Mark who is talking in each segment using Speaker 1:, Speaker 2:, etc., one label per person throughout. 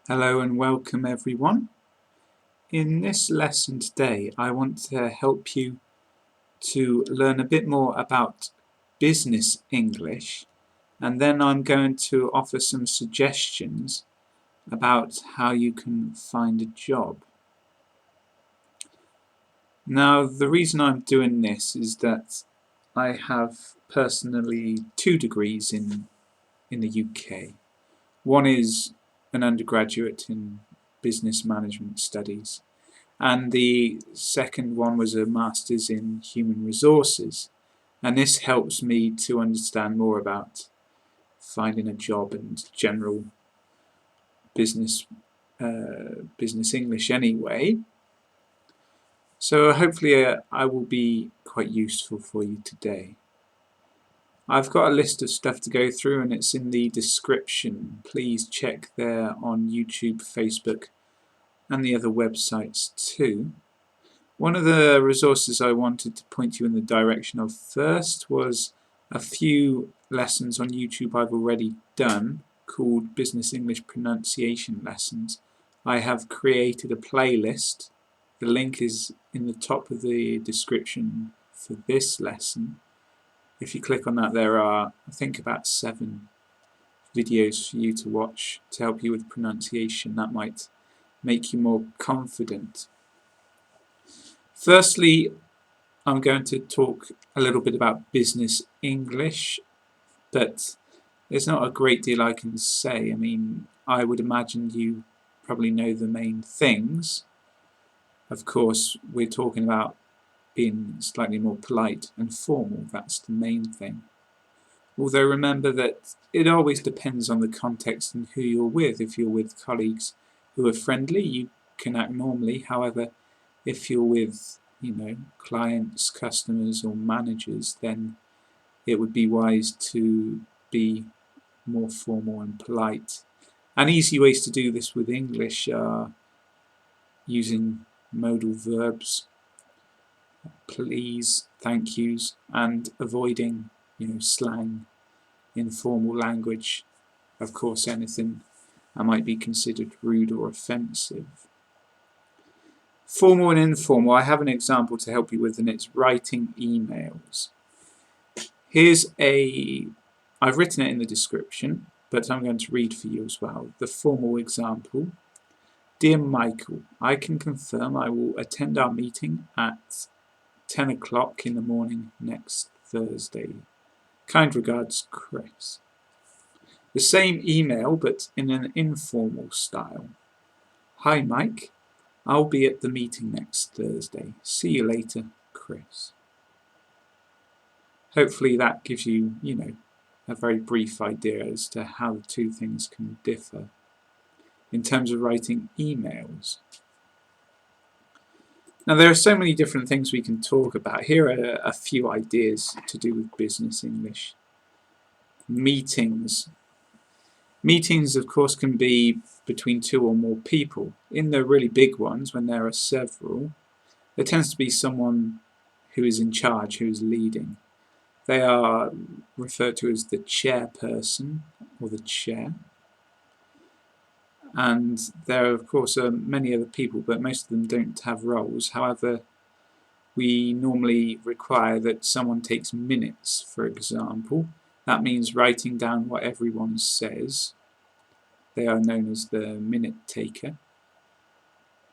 Speaker 1: Hello and welcome everyone. In this lesson today I want to help you to learn a bit more about business English, and then I'm going to offer some suggestions about how you can find a job. Now the reason I'm doing this is that I have personally 2 degrees in the UK. One is an undergraduate in business management studies, and the second one was a master's in human resources, and this helps me to understand more about finding a job and general business English anyway. So hopefully I will be quite useful for you today. I've got a list of stuff to go through and it's in the description. Please check there on YouTube, Facebook and the other websites too. One of the resources I wanted to point you in the direction of first was a few lessons on YouTube I've already done called Business English Pronunciation Lessons. I have created a playlist. The link is in the top of the description for this lesson. If you click on that, there are, I think, about 7 videos for you to watch to help you with pronunciation. That might make you more confident. Firstly, I'm going to talk a little bit about business English, but there's not a great deal I can say. I mean, I would imagine you probably know the main things. Of course, we're talking about being slightly more polite and formal. That's the main thing. Although remember that it always depends on the context and who you're with. If you're with colleagues who are friendly, you can act normally. However, if you're with, clients, customers or managers, then it would be wise to be more formal and polite. And easy ways to do this with English are using modal verbs, please, thank yous, and avoiding, slang, informal language, of course anything that might be considered rude or offensive. Formal and informal, I have an example to help you with, and it's writing emails. I've written it in the description, but I'm going to read for you as well. The formal example. Dear Michael, I can confirm I will attend our meeting at 10 o'clock in the morning next Thursday. Kind regards, Chris. The same email, but in an informal style. Hi Mike, I'll be at the meeting next Thursday. See you later, Chris. Hopefully that gives you, a very brief idea as to how the two things can differ in terms of writing emails. Now there are so many different things we can talk about. Here are a few ideas to do with business English. Meetings. Meetings, of course, can be between 2 or more people. In the really big ones, when there are several, there tends to be someone who is in charge, who is leading. They are referred to as the chairperson or the chair. And there, of course, are many other people, but most of them don't have roles. However, we normally require that someone takes minutes, for example. That means writing down what everyone says. They are known as the minute taker.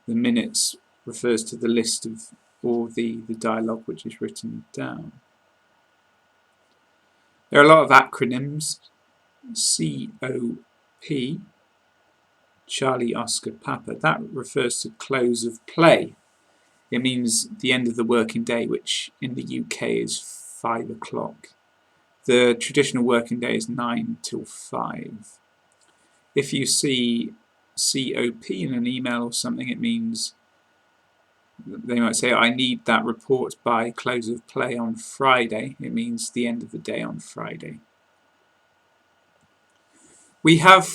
Speaker 1: The minutes refers to the list of all the dialogue which is written down. There are a lot of acronyms. COP, Charlie Oscar Papa. That refers to close of play. It means the end of the working day, which in the UK is 5 o'clock. The traditional working day is 9 till 5. If you see COP in an email or something, it means they might say, I need that report by close of play on Friday. It means the end of the day on Friday. We have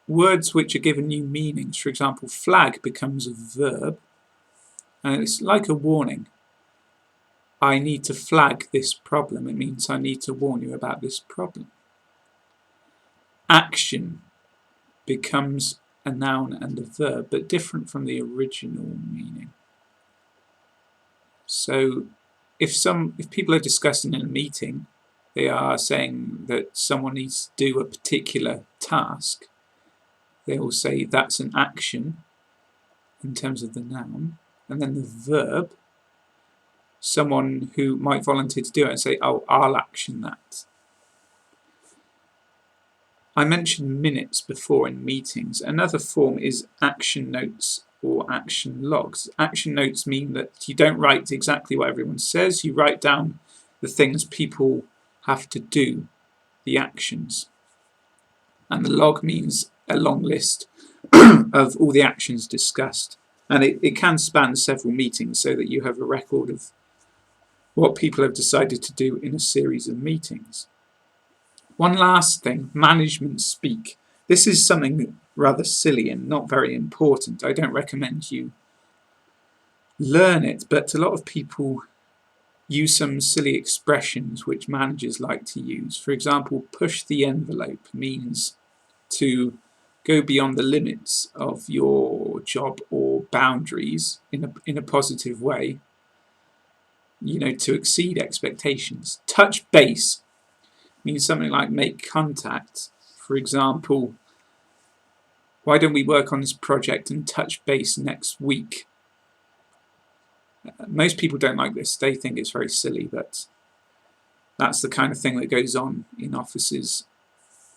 Speaker 1: words which are given new meanings. For example, flag becomes a verb, and it's like a warning. I need to flag this problem. It means I need to warn you about this problem. Action becomes a noun and a verb, but different from the original meaning. So if people are discussing in a meeting, they are saying that someone needs to do a particular task, they will say that's an action in terms of the noun, and then the verb, someone who might volunteer to do it and say, oh, I'll action that. I mentioned minutes before in meetings. Another form is action notes or action logs. Action notes mean that you don't write exactly what everyone says, you write down the things people have to do, the actions. And the log means a long list of all the actions discussed. And it can span several meetings so that you have a record of what people have decided to do in a series of meetings. One last thing, management speak. This is something rather silly and not very important. I don't recommend you learn it, but a lot of people use some silly expressions which managers like to use. For example, push the envelope means to go beyond the limits of your job or boundaries in a positive way, to exceed expectations. Touch base means something like make contact. For example, why don't we work on this project and touch base next week? Most people don't like this. They think it's very silly, but that's the kind of thing that goes on in offices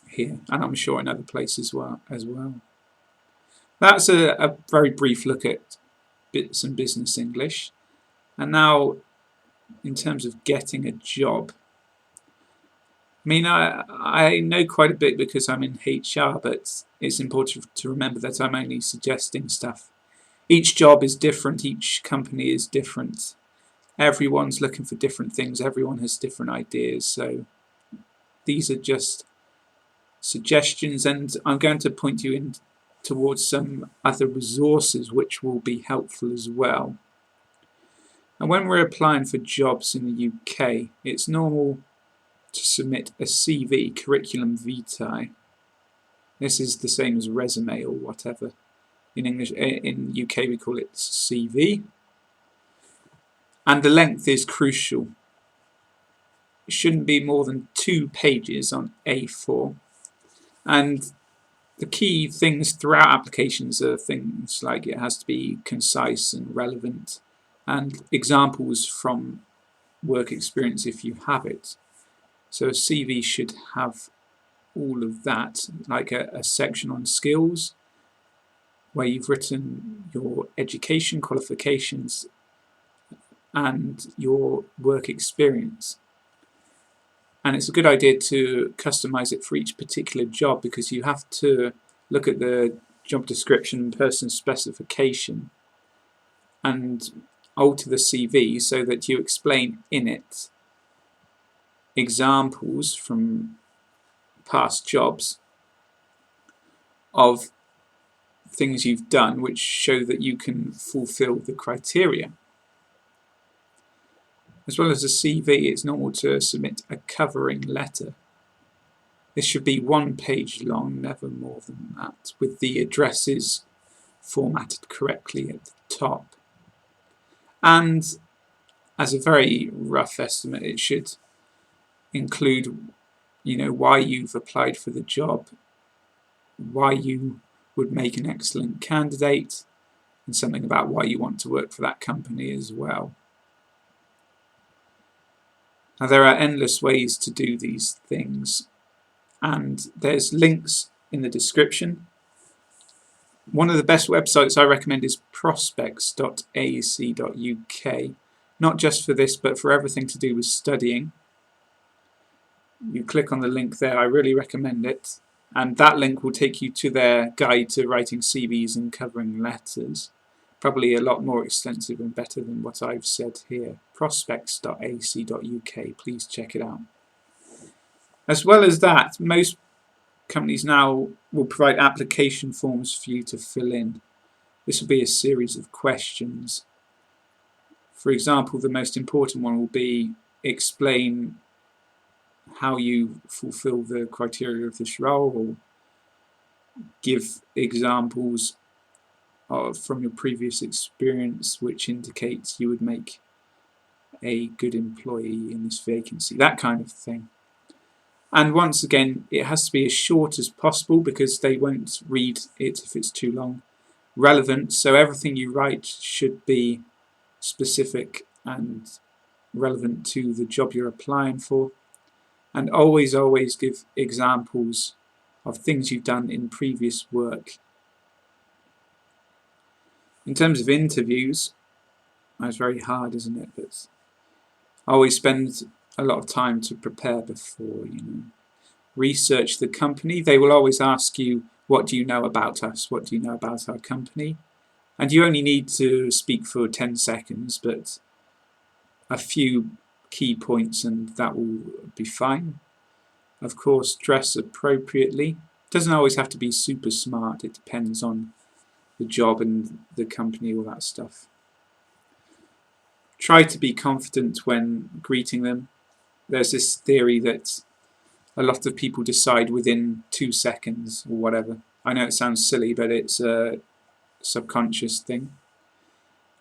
Speaker 1: here, and I'm sure in other places as well. That's a very brief look at some business English. And now, in terms of getting a job, I know quite a bit because I'm in HR, but it's important to remember that I'm only suggesting stuff. Each job is different, each company is different. Everyone's looking for different things, everyone has different ideas, so these are just suggestions, and I'm going to point you in towards some other resources which will be helpful as well. And when we're applying for jobs in the UK, it's normal to submit a CV, curriculum vitae. This is the same as resume or whatever. In English, in UK we call it CV. And the length is crucial. It shouldn't be more than 2 pages on A4. And the key things throughout applications are things like it has to be concise and relevant, and examples from work experience if you have it. So a CV should have all of that, like a section on skills, where you've written your education qualifications and your work experience. And it's a good idea to customize it for each particular job, because you have to look at the job description, person specification, and alter the CV so that you explain in it examples from past jobs of things you've done which show that you can fulfill the criteria. As well as a CV, it's normal to submit a covering letter. This should be 1 page long, never more than that, with the addresses formatted correctly at the top. And as a very rough estimate, it should include, why you've applied for the job, why you would make an excellent candidate, and something about why you want to work for that company as well. Now, there are endless ways to do these things, and there's links in the description. One of the best websites I recommend is prospects.ac.uk, not just for this, but for everything to do with studying. You click on the link there, I really recommend it, and that link will take you to their guide to writing CVs and covering letters. Probably a lot more extensive and better than what I've said here. Prospects.ac.uk, please check it out. As well as that, most companies now will provide application forms for you to fill in. This will be a series of questions. For example, the most important one will be explain how you fulfill the criteria of this role, or give examples from your previous experience which indicates you would make a good employee in this vacancy, that kind of thing. And once again, it has to be as short as possible because they won't read it if it's too long. Relevant, so everything you write should be specific and relevant to the job you're applying for. And always give examples of things you've done in previous work. In terms of interviews, that's very hard, isn't it? But I always spend a lot of time to prepare before, Research the company. They will always ask you, what do you know about us? What do you know about our company? And you only need to speak for 10 seconds, but a few key points and that will be fine. Of course, dress appropriately. Doesn't always have to be super smart. It depends on the job and the company, all that stuff. Try to be confident when greeting them. There's this theory that a lot of people decide within 2 seconds or whatever. I know it sounds silly, but it's a subconscious thing.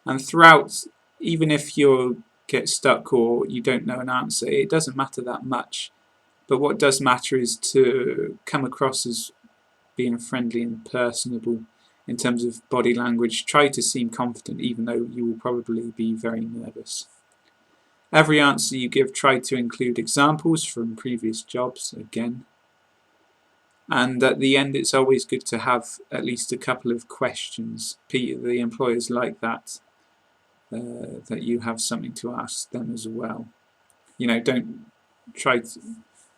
Speaker 1: And throughout, even if you get stuck or you don't know an answer, it doesn't matter that much. But what does matter is to come across as being friendly and personable in terms of body language. Try to seem confident even though you will probably be very nervous. Every answer you give, try to include examples from previous jobs again. And at the end, it's always good to have at least a couple of questions. The employers like that, that you have something to ask them as well.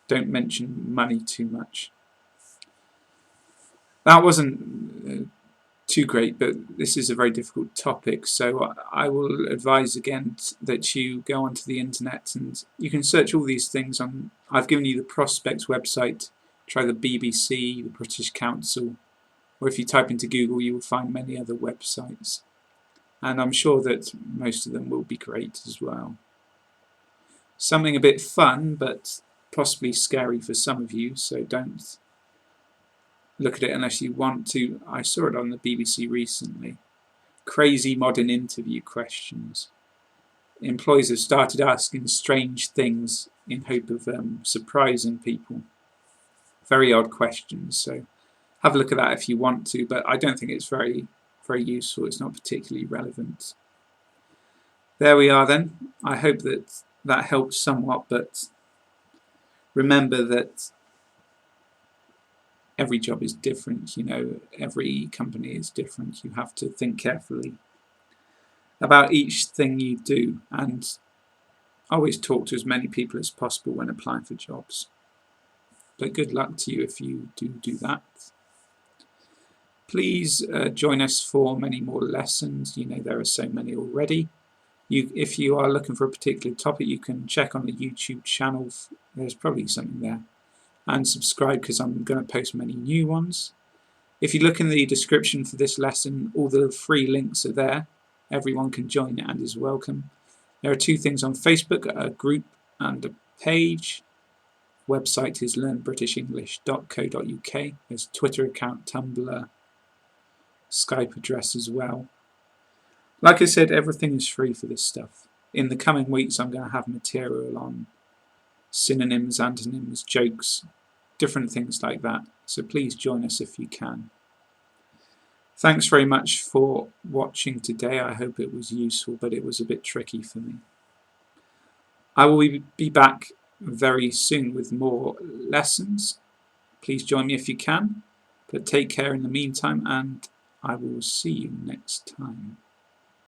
Speaker 1: Don't mention money too much. That wasn't too great, but this is a very difficult topic, so I will advise again that you go onto the internet and you can search all these things on. I've given you the Prospect website. Try the BBC, the British Council, or if you type into Google you will find many other websites, and I'm sure that most of them will be great as well. Something a bit fun but possibly scary for some of you, so don't look at it unless you want to. I saw it on the BBC recently. Crazy modern interview questions. Employees have started asking strange things in hope of surprising people. Very odd questions, so have a look at that if you want to, but I don't think it's very useful. It's not particularly relevant. There we are then. I hope that helped somewhat, but remember that every job is different, every company is different. You have to think carefully about each thing you do and always talk to as many people as possible when applying for jobs. But good luck to you if you do that. Please join us for many more lessons. There are so many already. If you are looking for a particular topic, you can check on the YouTube channel. There's probably something there. And subscribe because I'm going to post many new ones. If you look in the description for this lesson, all the free links are there. Everyone can join and is welcome. There are 2 things on Facebook, a group and a page. Website is learnbritishenglish.co.uk. There's a Twitter account, Tumblr, Skype address as well. Like I said, everything is free for this stuff. In the coming weeks I'm going to have material on synonyms, antonyms, jokes, different things like that. So please join us if you can. Thanks very much for watching today. I hope it was useful, but it was a bit tricky for me. I will be back very soon with more lessons. Please join me if you can, but take care in the meantime, and I will see you next time.